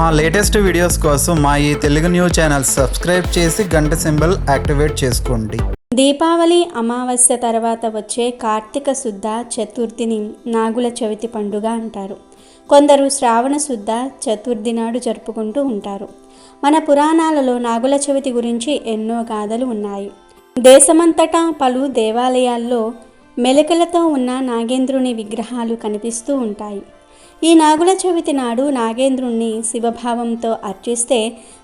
మా latest videos కోసం మా ఈ తెలుగు న్యూస్ ఛానల్ సబ్స్క్రైబ్ చేసి గంట సింబల్ యాక్టివేట్ చేసుకోండి. దీపావళి అమావాస్య తర్వాత వచ్చే కార్తీక శుద్ధ చతుర్థిని నాగుల చవితి పండుగ అంటారు. కొందరు శ్రావణ శుద్ధ చతుర్థి నాడు జరుపుకుంటూ ఉంటారు. మన పురాణాలలో నాగుల చవితి గురించి ఎన్నో గాథలు ఉన్నాయి. దేశమంతటా పలు దేవాలయాల్లో మెలకలతో ఉన్న నాగేంద్రుని విగ్రహాలు కనిపిస్తూ ఉంటాయి. ఈ నాగుల చవితి నాడు నాగేంద్రుణ్ణి శివభావంతో అర్చిస్తే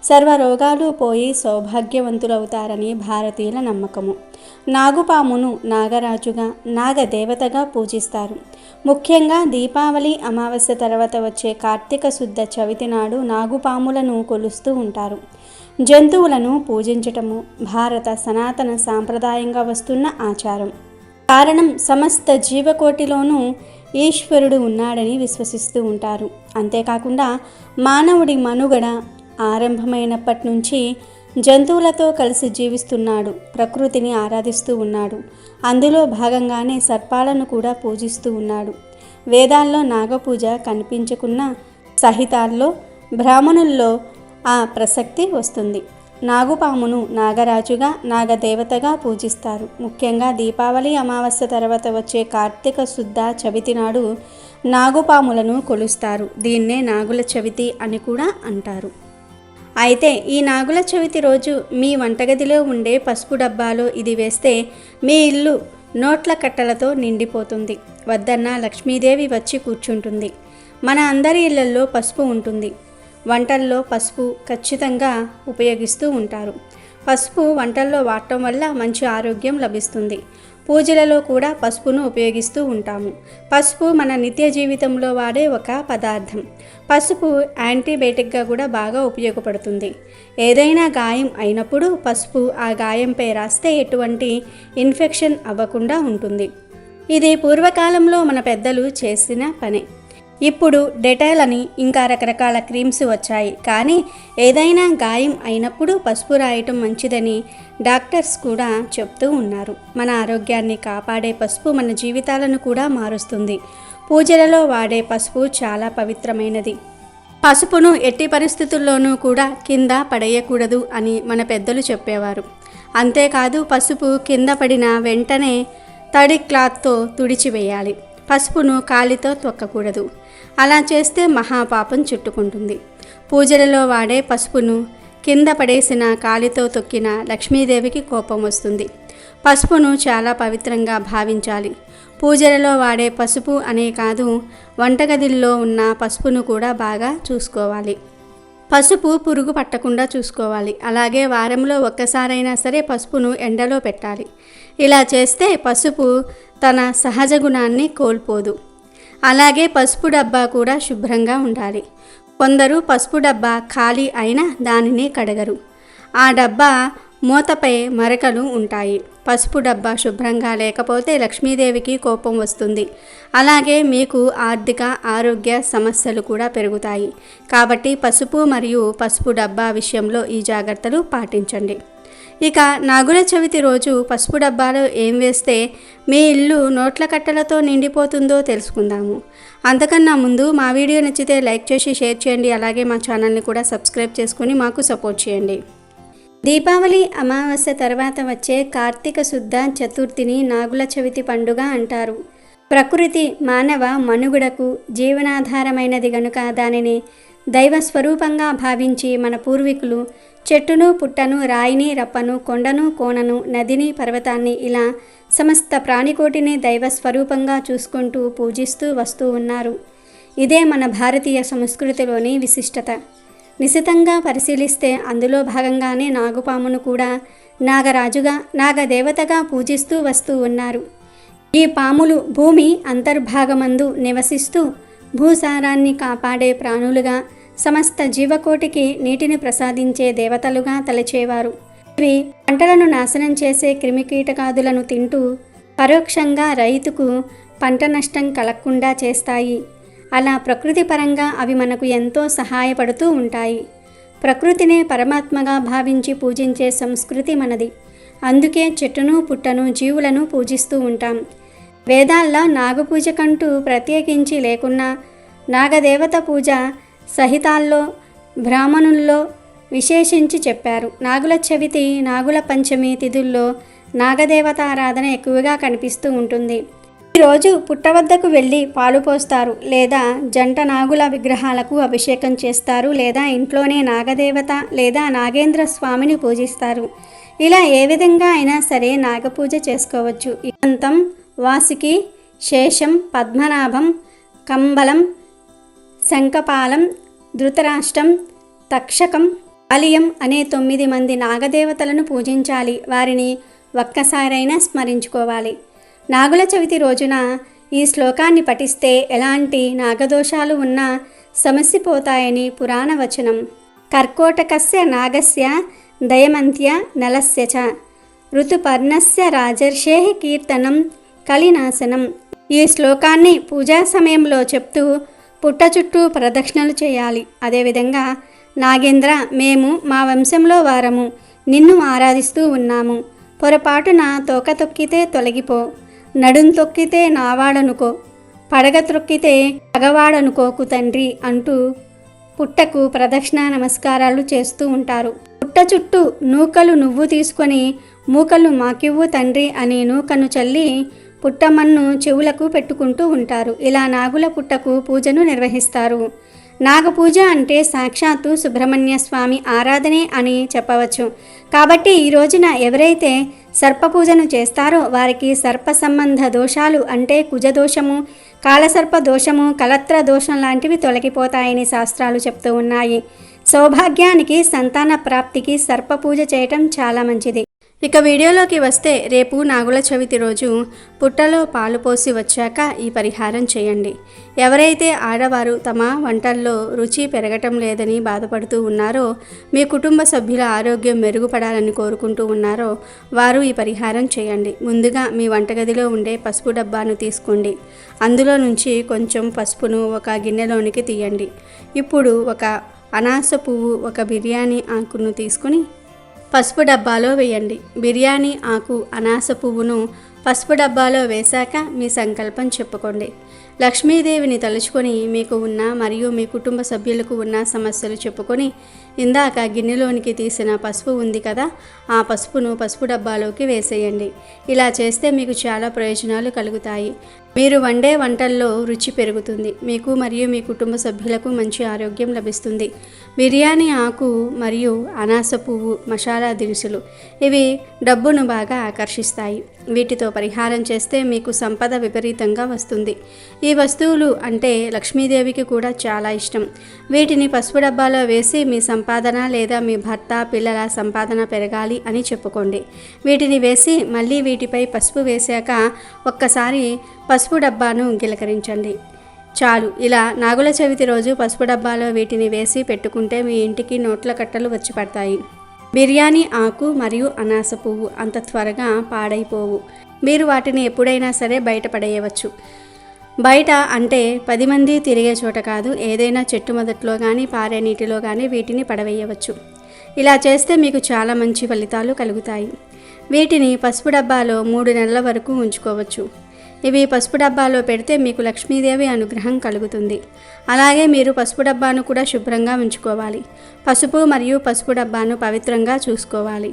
సర్వరోగాలు పోయి సౌభాగ్యవంతులవుతారని భారతీయుల నమ్మకము. నాగుపామును నాగరాజుగా నాగదేవతగా పూజిస్తారు. ముఖ్యంగా దీపావళి అమావాస్య తర్వాత వచ్చే కార్తీక శుద్ధ చవితి నాడు నాగుపాములను కొలుస్తూ ఉంటారు. జంతువులను పూజించటము భారత సనాతన సాంప్రదాయంగా వస్తున్న ఆచారం. కారణం సమస్త జీవకోటిలోనూ ఈశ్వరుడు ఉన్నాడని విశ్వసిస్తూ ఉంటారు. అంతేకాకుండా మానవుడి మనుగడ ఆరంభమైనప్పటి నుంచి జంతువులతో కలిసి జీవిస్తున్నాడు, ప్రకృతిని ఆరాధిస్తూ ఉన్నాడు. అందులో భాగంగానే సర్పాలను కూడా పూజిస్తూ ఉన్నాడు. వేదాల్లో నాగపూజ కనిపించకున్న సహితాల్లో బ్రాహ్మణుల్లో ఆ ప్రసక్తి వస్తుంది. నాగుపామును నాగరాజుగా నాగదేవతగా పూజిస్తారు. ముఖ్యంగా దీపావళి అమావాస్య తర్వాత వచ్చే కార్తీక శుద్ధ చవితి నాడు నాగుపాములను కొలుస్తారు. దీన్నే నాగుల చవితి అని కూడా అంటారు. అయితే ఈ నాగుల చవితి రోజు మీ వంటగదిలో ఉండే పసుపు డబ్బాలో ఇది వేస్తే మీ ఇల్లు నోట్ల కట్టలతో నిండిపోతుంది. వద్దన్న లక్ష్మీదేవి వచ్చి కూర్చుంటుంది. మన అందరి ఇళ్లల్లో పసుపు ఉంటుంది. వంటల్లో పసుపు ఖచ్చితంగా ఉపయోగిస్తూ ఉంటారు. పసుపు వంటల్లో వాడటం వల్ల మంచి ఆరోగ్యం లభిస్తుంది. పూజలలో కూడా పసుపును ఉపయోగిస్తూ ఉంటాము. పసుపు మన నిత్య జీవితంలో వాడే ఒక పదార్థం. పసుపు యాంటీబయాటిక్గా కూడా బాగా ఉపయోగపడుతుంది. ఏదైనా గాయం అయినప్పుడు పసుపు ఆ గాయంపై రాస్తే ఎటువంటి ఇన్ఫెక్షన్ అవ్వకుండా ఉంటుంది. ఇది పూర్వకాలంలో మన పెద్దలు చేసిన పనే. ఇప్పుడు డెటాల్ అని ఇంకా రకరకాల క్రీమ్స్ వచ్చాయి. కానీ ఏదైనా గాయం అయినప్పుడు పసుపు రాయటం మంచిదని డాక్టర్స్ కూడా చెప్తూ ఉన్నారు. మన ఆరోగ్యాన్ని కాపాడే పసుపు మన జీవితాలను కూడా మారుస్తుంది. పూజలలో వాడే పసుపు చాలా పవిత్రమైనది. పసుపును ఎట్టి పరిస్థితుల్లోనూ కూడా కింద పడేయకూడదు అని మన పెద్దలు చెప్పేవారు. అంతేకాదు పసుపు కింద పడిన వెంటనే తడి క్లాత్తో తుడిచివేయాలి. పసుపును కాలితో తొక్కకూడదు. అలా చేస్తే మహాపాపం చుట్టుకుంటుంది. పూజలలో వాడే పసుపును కింద పడేసిన కాలితో తొక్కిన లక్ష్మీదేవికి కోపం వస్తుంది. పసుపును చాలా పవిత్రంగా భావించాలి. పూజలలో వాడే పసుపు అనే కాదు, వంటగదిల్లో ఉన్న పసుపును కూడా బాగా చూసుకోవాలి. పసుపు పురుగు పట్టకుండా చూసుకోవాలి. అలాగే వారంలో ఒక్కసారైనా సరే పసుపును ఎండలో పెట్టాలి. ఇలా చేస్తే పసుపు తన సహజ గుణాన్ని కోల్పోదు. అలాగే పసుపు డబ్బా కూడా శుభ్రంగా ఉండాలి. కొందరు పసుపు డబ్బా ఖాళీ అయినా దానిని కడగరు. ఆ డబ్బా మూతపై మరకలు ఉంటాయి. పసుపు డబ్బా శుభ్రంగా లేకపోతే లక్ష్మీదేవికి కోపం వస్తుంది. అలాగే మీకు ఆర్థిక ఆరోగ్య సమస్యలు కూడా పెరుగుతాయి. కాబట్టి పసుపు మరియు పసుపు డబ్బా విషయంలో ఈ జాగ్రత్తలు పాటించండి. ఇక నాగుల చవితి రోజు పసుపు డబ్బాలో ఏం వేస్తే మీ ఇల్లు నోట్ల కట్టలతో నిండిపోతుందో తెలుసుకుందాము. అంతకన్నా ముందు మా వీడియో నచ్చితే లైక్ చేసి షేర్ చేయండి. అలాగే మా ఛానల్ని కూడా సబ్స్క్రైబ్ చేసుకొని మాకు సపోర్ట్ చేయండి. దీపావళి అమావాస్య తర్వాత వచ్చే కార్తీక శుద్ధ చతుర్థిని నాగుల చవితి పండుగ అంటారు. ప్రకృతి మానవ మనుగడకు జీవనాధారమైనది గనుక దానిని దైవ స్వరూపంగా భావించి మన పూర్వీకులు చెట్టును పుట్టను రాయిని రప్పను కొండను కోనను నదిని పర్వతాన్ని ఇలా సమస్త ప్రాణికోటిని దైవ స్వరూపంగా చూసుకుంటూ పూజిస్తూ వస్తూ ఉన్నారు. ఇదే మన భారతీయ సంస్కృతిలోని విశిష్టత. నిశితంగా పరిశీలిస్తే అందులో భాగంగానే నాగుపామును కూడా నాగరాజుగా నాగదేవతగా పూజిస్తూ వస్తూ ఉన్నారు. ఈ పాములు భూమి అంతర్భాగమందు నివసిస్తూ భూసారాన్ని కాపాడే ప్రాణులుగా సమస్త జీవకోటికి నీటిని ప్రసాదించే దేవతలుగా తలచేవారు. ఇవి పంటలను నాశనం చేసే క్రిమికీటకాదులను తింటూ పరోక్షంగా రైతుకు పంట నష్టం కలగకుండా చేస్తాయి. అలా ప్రకృతి పరంగా అవి మనకు ఎంతో సహాయపడుతూ ఉంటాయి. ప్రకృతినే పరమాత్మగా భావించి పూజించే సంస్కృతి మనది. అందుకే చెట్టును పుట్టను జీవులను పూజిస్తూ ఉంటాం. వేదాల్లో నాగపూజకంటూ ప్రత్యేకించి లేకున్నా నాగదేవత పూజ సహితాల్లో బ్రాహ్మణుల్లో విశేషించి చెప్పారు. నాగుల చవితి, నాగుల పంచమి తిథుల్లో నాగదేవత ఆరాధన ఎక్కువగా కనిపిస్తూ ఉంటుంది. ఈరోజు పుట్ట వద్దకు వెళ్ళి పాలు పోస్తారు, లేదా జంట నాగుల విగ్రహాలకు అభిషేకం చేస్తారు, లేదా ఇంట్లోనే నాగదేవత లేదా నాగేంద్ర స్వామిని పూజిస్తారు. ఇలా ఏ విధంగా అయినా సరే నాగపూజ చేసుకోవచ్చు. అంతం, వాసుకి, శేషం, పద్మనాభం, కంబలం, శంఖపాలం, ధృతరాష్ట్రం, తక్షకం, కాళియం అనే 9 మంది నాగదేవతలను పూజించాలి. వారిని ఒక్కసారైనా స్మరించుకోవాలి. నాగుల చవితి రోజున ఈ శ్లోకాన్ని పఠిస్తే ఎలాంటి నాగదోషాలు ఉన్నా సమసిపోతాయని పురాణ వచనం. కర్కోటకస్య నాగస్య దయమంత్య నలస్య చ ఋతుపర్ణస్య రాజర్షే కీర్తనం కలినాశనం. ఈ శ్లోకాన్ని పూజా సమయంలో చెప్తూ పుట్ట చుట్టూ ప్రదక్షిణలు చేయాలి. అదేవిధంగా నాగేంద్ర, మేము మా వంశంలో వారము నిన్ను ఆరాధిస్తూ ఉన్నాము. పొరపాటున తోక తొక్కితే తొలగిపో, నడుం తొక్కితే నావాడనుకో, పడగ త్రొక్కితే పగవాడనుకోకు తండ్రి అంటూ పుట్టకు ప్రదక్షిణ నమస్కారాలు చేస్తూ ఉంటారు. పుట్ట చుట్టూ నూకలు నువ్వు తీసుకొని మూకలు మాకివ్వు తండ్రి అని నూకను చల్లి పుట్టమన్ను చెవులకు పెట్టుకుంటూ ఉంటారు. ఇలా నాగుల పుట్టకు పూజను నిర్వహిస్తారు. నాగపూజ అంటే సాక్షాత్తు సుబ్రహ్మణ్య స్వామి ఆరాధనే అని చెప్పవచ్చు. కాబట్టి ఈ రోజున ఎవరైతే సర్పపూజను చేస్తారో వారికి సర్ప సంబంధ దోషాలు అంటే కుజదోషము, కాలసర్ప దోషము, కలత్ర దోషం లాంటివి తొలగిపోతాయని శాస్త్రాలు చెప్తూ ఉన్నాయి. సౌభాగ్యానికి, సంతాన ప్రాప్తికి సర్పపూజ చేయటం చాలా మంచిది. ఇక వీడియోలోకి వస్తే, రేపు నాగుల చవితి రోజు పుట్టలో పాలు పోసి వచ్చాక ఈ పరిహారం చేయండి. ఎవరైతే ఆడవారు తమ వంటల్లో రుచి పెరగటం లేదని బాధపడుతూ ఉన్నారో, మీ కుటుంబ సభ్యుల ఆరోగ్యం మెరుగుపడాలని కోరుకుంటూ ఉన్నారో వారు ఈ పరిహారం చేయండి. ముందుగా మీ వంటగదిలో ఉండే పసుపు డబ్బాను తీసుకోండి. అందులో నుంచి కొంచెం పసుపును ఒక గిన్నెలోనికి తీయండి. ఇప్పుడు ఒక అనాస పువ్వు, ఒక బిర్యానీ ఆకును తీసుకుని పసుపు డబ్బాలో వేయండి. బిర్యానీ ఆకు, అనాస పువ్వును పసుపు డబ్బాలో వేశాక మీ సంకల్పం చెప్పుకోండి. లక్ష్మీదేవిని తలుచుకొని మీకు ఉన్న మరియు మీ కుటుంబ సభ్యులకు ఉన్న సమస్యలు చెప్పుకొని, ఇందాక గిన్నెలోనికి తీసిన పసుపు ఉంది కదా, ఆ పసుపును పసుపు డబ్బాలోకి వేసేయండి. ఇలా చేస్తే మీకు చాలా ప్రయోజనాలు కలుగుతాయి. మీరు వండే వంటల్లో రుచి పెరుగుతుంది. మీకు మరియు మీ కుటుంబ సభ్యులకు మంచి ఆరోగ్యం లభిస్తుంది. బిర్యానీ ఆకు మరియు అనాస పువ్వు మసాలా దినుసులు, ఇవి డబ్బును బాగా ఆకర్షిస్తాయి. వీటితో పరిహారం చేస్తే మీకు సంపద విపరీతంగా వస్తుంది. ఈ వస్తువులు అంటే లక్ష్మీదేవికి కూడా చాలా ఇష్టం. వీటిని పసుపు డబ్బాలో వేసి మీ సంపాదన లేదా మీ భర్త, పిల్లల సంపాదన పెరగాలి అని చెప్పుకోండి. వీటిని వేసి మళ్ళీ వీటిపై పసుపు వేశాక ఒక్కసారి పసుపు డబ్బాను గిలకరించండి. చాలు. ఇలా నాగుల చవితి రోజు పసుపు డబ్బాలో వీటిని వేసి పెట్టుకుంటే మీ ఇంటికి నోట్ల కట్టలు వచ్చి పడతాయి. బిర్యానీ ఆకు మరియు అనాస పువ్వు అంత త్వరగా పాడైపోవు. మీరు వాటిని ఎప్పుడైనా సరే బయట పడేయవచ్చు. బయట అంటే 10 మంది తిరిగే చోట కాదు, ఏదైనా చెట్టు మొదట్లో కానీ పారే నీటిలో కానీ వీటిని పడవేయవచ్చు. ఇలా చేస్తే మీకు చాలా మంచి ఫలితాలు కలుగుతాయి. వీటిని పసుపు డబ్బాలో 3 నెలల వరకు ఉంచుకోవచ్చు. ఇవి పసుపు డబ్బాలో పెడితే మీకు లక్ష్మీదేవి అనుగ్రహం కలుగుతుంది. అలాగే మీరు పసుపు డబ్బాను కూడా శుభ్రంగా ఉంచుకోవాలి. పసుపు మరియు పసుపు డబ్బాను పవిత్రంగా చూసుకోవాలి.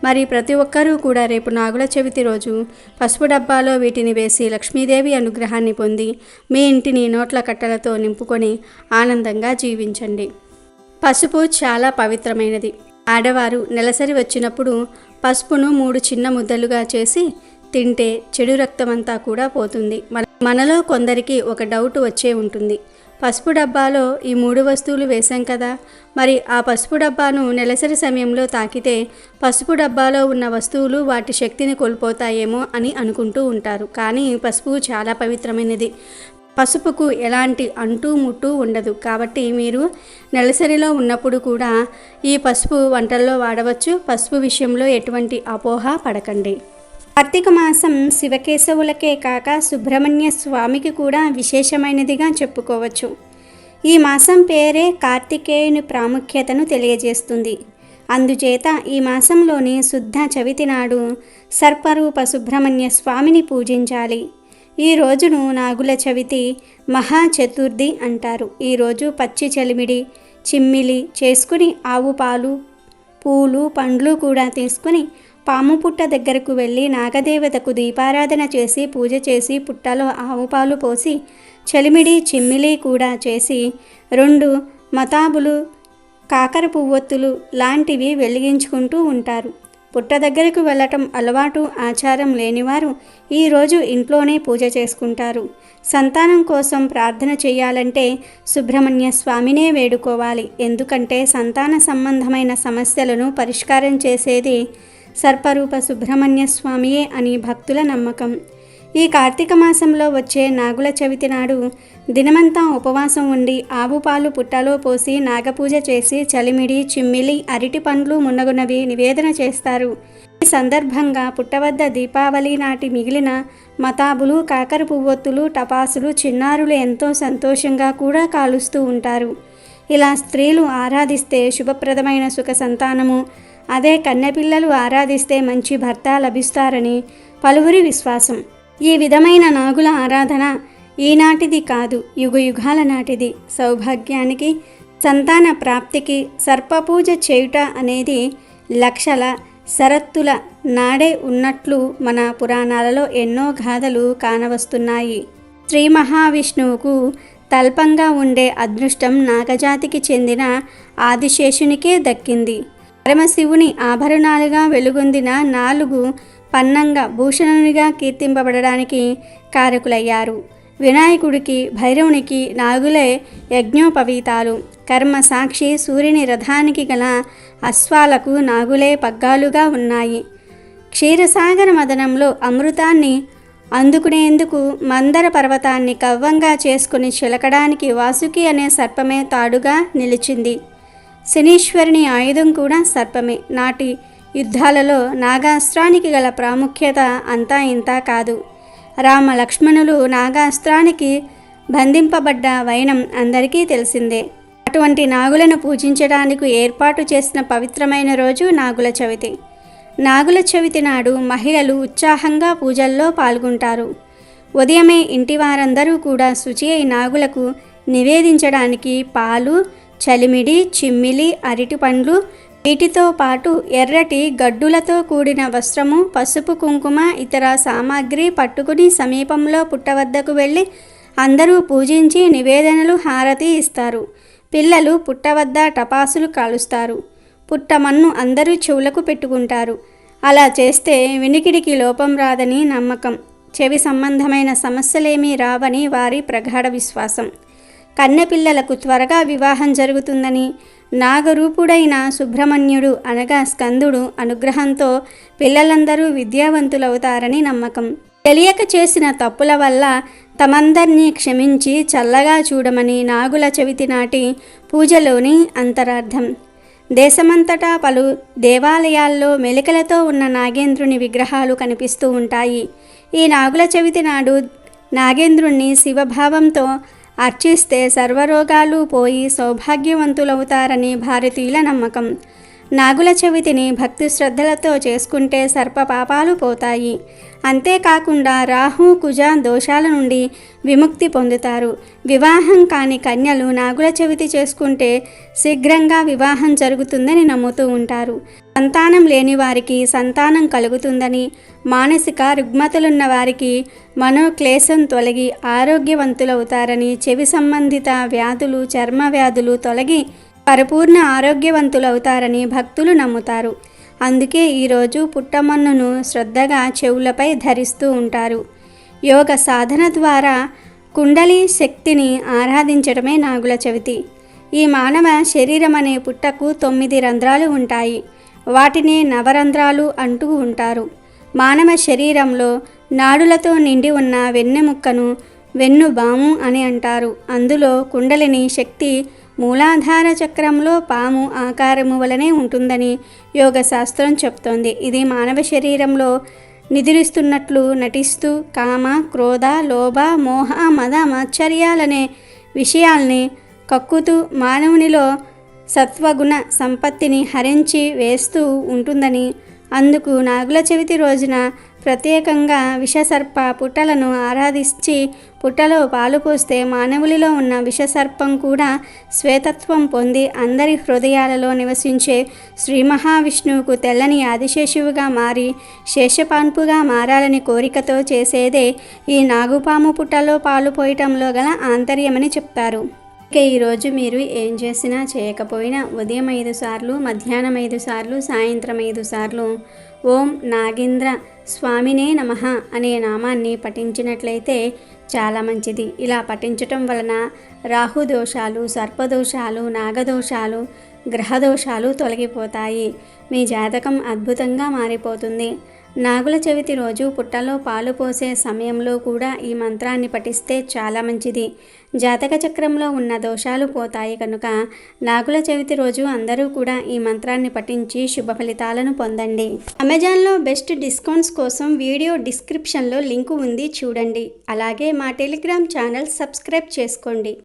మరి ప్రతి ఒక్కరూ కూడా రేపు నాగుల చవితి రోజు పసుపు డబ్బాలో వీటిని వేసి లక్ష్మీదేవి అనుగ్రహాన్ని పొంది మీ ఇంటిని నోట్ల కట్టలతో నింపుకొని ఆనందంగా జీవించండి. పసుపు చాలా పవిత్రమైనది. ఆడవారు నెలసరి వచ్చినప్పుడు పసుపును 3 చిన్న ముద్దలుగా చేసి తింటే చెడు రక్తమంతా కూడా పోతుంది. మనలో కొందరికి ఒక డౌట్ వచ్చే ఉంటుంది, పసుపు డబ్బాలో ఈ 3 వస్తువులు వేశాం కదా, మరి ఆ పసుపు డబ్బాను నెలసరి సమయంలో తాకితే పసుపు డబ్బాలో ఉన్న వస్తువులు వాటి శక్తిని కోల్పోతాయేమో అని అనుకుంటూ ఉంటారు. కానీ పసుపు చాలా పవిత్రమైనది. పసుపుకు ఎలాంటి అంటూ ముట్టు ఉండదు. కాబట్టి మీరు నెలసరిలో ఉన్నప్పుడు కూడా ఈ పసుపు వంటల్లో వాడవచ్చు. పసుపు విషయంలో ఎటువంటి అపోహ పడకండి. కార్తీక మాసం శివకేశవులకే కాక సుబ్రహ్మణ్య స్వామికి కూడా విశేషమైనదిగా చెప్పుకోవచ్చు. ఈ మాసం పేరే కార్తికేయుని ప్రాముఖ్యతను తెలియజేస్తుంది. అందుచేత ఈ మాసంలోని శుద్ధ చవితి నాడు సర్పరూప సుబ్రహ్మణ్య స్వామిని పూజించాలి. ఈ రోజును నాగుల చవితి, మహా చతుర్థి అంటారు. ఈరోజు పచ్చి చలిమిడి, చిమ్మిలి చేసుకుని ఆవు పాలు, పూలు, పండ్లు కూడా తీసుకుని పాము పుట్ట దగ్గరకు వెళ్ళి నాగదేవతకు దీపారాధన చేసి పూజ చేసి పుట్టలో ఆవు పాలు పోసి చలిమిడి చిమ్మిలి కూడా చేసి 2 మతాబులు, కాకర పువ్వొత్తులు లాంటివి వెలిగించుకుంటూ ఉంటారు. పుట్ట దగ్గరకు వెళ్ళటం అలవాటు ఆచారం లేనివారు ఈరోజు ఇంట్లోనే పూజ చేసుకుంటారు. సంతానం కోసం ప్రార్థన చేయాలంటే సుబ్రహ్మణ్య స్వామినే వేడుకోవాలి. ఎందుకంటే సంతాన సంబంధమైన సమస్యలను పరిష్కారం చేసేది సర్పరూప సుబ్రహ్మణ్య స్వామియే అని భక్తుల నమ్మకం. ఈ కార్తీక మాసంలో వచ్చే నాగుల చవితి నాడు దినమంతా ఉపవాసం ఉండి ఆవు పాలు పుట్టలో పోసి నాగపూజ చేసి చలిమిడి, చిమ్మిలి, అరటి పండ్లు మున్నగునవి నివేదన చేస్తారు. ఈ సందర్భంగా పుట్టవద్ద దీపావళి నాటి మిగిలిన మతాబులు, కాకర పువ్వొత్తులు, టపాసులు చిన్నారులు ఎంతో సంతోషంగా కూడా కాలుస్తూ ఉంటారు. ఇలా స్త్రీలు ఆరాధిస్తే శుభప్రదమైన సుఖ సంతానము, అదే కన్నెపిల్లలు ఆరాధిస్తే మంచి భర్త లభిస్తారని పలువురి విశ్వాసం. ఈ విధమైన నాగుల ఆరాధన ఈనాటిది కాదు, యుగయుగాల నాటిది. సౌభాగ్యానికి, సంతాన ప్రాప్తికి సర్పపూజ చేయుట అనేది లక్షల శరత్తుల నాడే ఉన్నట్లు మన పురాణాలలో ఎన్నో గాథలు కానవస్తున్నాయి. శ్రీ మహావిష్ణువుకు తల్పంగా ఉండే అదృష్టం నాగజాతికి చెందిన ఆదిశేషునికే దక్కింది. పరమశివుని ఆభరణాలుగా వెలుగొందిన 4 పన్నంగ భూషణునిగా కీర్తింపబడడానికి కారకులయ్యారు. వినాయకుడికి, భైరవునికి నాగులే యజ్ఞోపవీతాలు. కర్మ సాక్షి సూర్యుని రథానికి గల అశ్వాలకు నాగులే పగ్గాలుగా ఉన్నాయి. క్షీరసాగర మదనంలో అమృతాన్ని అందుకునేందుకు మందర పర్వతాన్ని కవ్వంగా చేసుకుని చిలకడానికి వాసుకి అనే సర్పమే తాడుగా నిలిచింది. శనీశ్వరుని ఆయుధం కూడా సర్పమే. నాటి యుద్ధాలలో నాగాస్త్రానికి గల ప్రాముఖ్యత అంతా ఇంతా కాదు. రామ లక్ష్మణులు నాగాస్త్రానికి బంధింపబడ్డ వైనం అందరికీ తెలిసిందే. అటువంటి నాగులను పూజించడానికి ఏర్పాటు చేసిన పవిత్రమైన రోజు నాగుల చవితి. నాగుల చవితి నాడు మహిళలు ఉత్సాహంగా పూజల్లో పాల్గొంటారు. ఉదయమే ఇంటి వారందరూ కూడా శుచి అయి నాగులకు నివేదించడానికి పాలు, చలిమిడి, చిమ్మిలి, అరటి పండ్లు, వీటితో పాటు ఎర్రటి గడ్డులతో కూడిన వస్త్రము, పసుపు, కుంకుమ, ఇతర సామాగ్రి పట్టుకుని సమీపంలో పుట్ట వద్దకు వెళ్ళి అందరూ పూజించి నివేదనలు, హారతి ఇస్తారు. పిల్లలు పుట్ట వద్ద టపాసులు కాలుస్తారు. పుట్టమన్ను అందరూ చెవులకు పెట్టుకుంటారు. అలా చేస్తే వినికిడికి లోపం రాదని నమ్మకం. చెవి సంబంధమైన సమస్యలేమీ రావని వారి ప్రగాఢ విశ్వాసం. కన్నెపిల్లలకు త్వరగా వివాహం జరుగుతుందని, నాగరూపుడైన సుబ్రహ్మణ్యుడు అనగా స్కందుడు అనుగ్రహంతో పిల్లలందరూ విద్యావంతులవుతారని నమ్మకం. తెలియక చేసిన తప్పుల వల్ల తమందరినీ క్షమించి చల్లగా చూడమని నాగుల చవితి నాటి పూజలోని అంతరార్థం. దేశమంతటా పలు దేవాలయాల్లో మెలికలతో ఉన్న నాగేంద్రుని విగ్రహాలు కనిపిస్తూ ఉంటాయి. ఈ నాగుల చవితి నాడు నాగేంద్రుణ్ణి శివభావంతో అర్చిస్తే సర్వరోగాలు పోయి సౌభాగ్యవంతులవుతారని భారతీయుల నమ్మకం. నాగుల చవితిని భక్తి శ్రద్ధలతో చేసుకుంటే సర్ప పాపాలు పోతాయి. అంతేకాకుండా రాహు, కుజ దోషాల నుండి విముక్తి పొందుతారు. వివాహం కాని కన్యలు నాగుల చవితి చేసుకుంటే శీఘ్రంగా వివాహం జరుగుతుందని నమ్ముతూ ఉంటారు. సంతానం లేని వారికి సంతానం కలుగుతుందని, మానసిక రుగ్మతలున్న వారికి మనోక్లేశం తొలగి ఆరోగ్యవంతులవుతారని, చెవి సంబంధిత వ్యాధులు, చర్మ వ్యాధులు తొలగి పరిపూర్ణ ఆరోగ్యవంతులవుతారని భక్తులు నమ్ముతారు. అందుకే ఈరోజు పుట్టమన్నును శ్రద్ధగా చెవులపై ధరిస్తూ ఉంటారు. యోగ సాధన ద్వారా కుండలి శక్తిని ఆరాధించడమే నాగుల చవితి. ఈ మానవ శరీరం అనే పుట్టకు 9 రంధ్రాలు ఉంటాయి. వాటిని నవరంధ్రాలు అంటూ ఉంటారు. మానవ శరీరంలో నాడులతో నిండి ఉన్న వెన్నెముక్కను వెన్నుబాము అని అంటారు. అందులో కుండలిని శక్తి మూలాధార చక్రంలో పాము ఆకారము వలనే ఉంటుందని యోగ శాస్త్రం చెప్తోంది. ఇది మానవ శరీరంలో నిద్రిస్తున్నట్లు నటిస్తూ కామ, క్రోధ, లోభ, మోహ, మద, మాత్సర్యాలనే విషయాల్ని కక్కుతూ మానవునిలో సత్వగుణ సంపత్తిని హరించి వేస్తూ ఉంటుందని, అందుకు నాగుల చవితి రోజున ప్రత్యేకంగా విషసర్ప పుట్టలను ఆరాధించి పుట్టలో పాలు పోస్తే మానవులిలో ఉన్న విషసర్పం కూడా శ్వేతత్వం పొంది అందరి హృదయాలలో నివసించే శ్రీ మహావిష్ణువుకు తెల్లని ఆదిశేషువుగా మారి శేషపాన్పుగా మారాలని కోరికతో చేసేదే ఈ నాగుపాము పుట్టలో పాలు పోయటంలో గల ఆంతర్యమని చెప్తారు. ఇక ఈరోజు మీరు ఏం చేసినా చేయకపోయినా ఉదయం 5 సార్లు, మధ్యాహ్నం 5 సార్లు, సాయంత్రం 5 సార్లు ఓం నాగేంద్ర స్వామినే నమః అనే నామాన్ని పఠించినట్లయితే చాలా మంచిది. ఇలా పఠించటం వలన రాహుదోషాలు, సర్పదోషాలు, నాగదోషాలు, గ్రహదోషాలు తొలగిపోతాయి. మీ జాతకం అద్భుతంగా మారిపోతుంది. నాగుల చవితి రోజు పుట్టలో పాలు పోసే సమయంలో కూడా ఈ మంత్రాన్ని పఠిస్తే చాలా మంచిది. జాతక చక్రంలో ఉన్న దోషాలు పోతాయి కనుక నాగుల చవితి రోజు అందరూ కూడా ఈ మంత్రాన్ని పఠించి శుభ ఫలితాలను పొందండి. అమెజాన్లో బెస్ట్ డిస్కౌంట్స్ కోసం వీడియో డిస్క్రిప్షన్లో లింకు ఉంది, చూడండి. అలాగే మా టెలిగ్రామ్ ఛానల్ సబ్స్క్రైబ్ చేసుకోండి.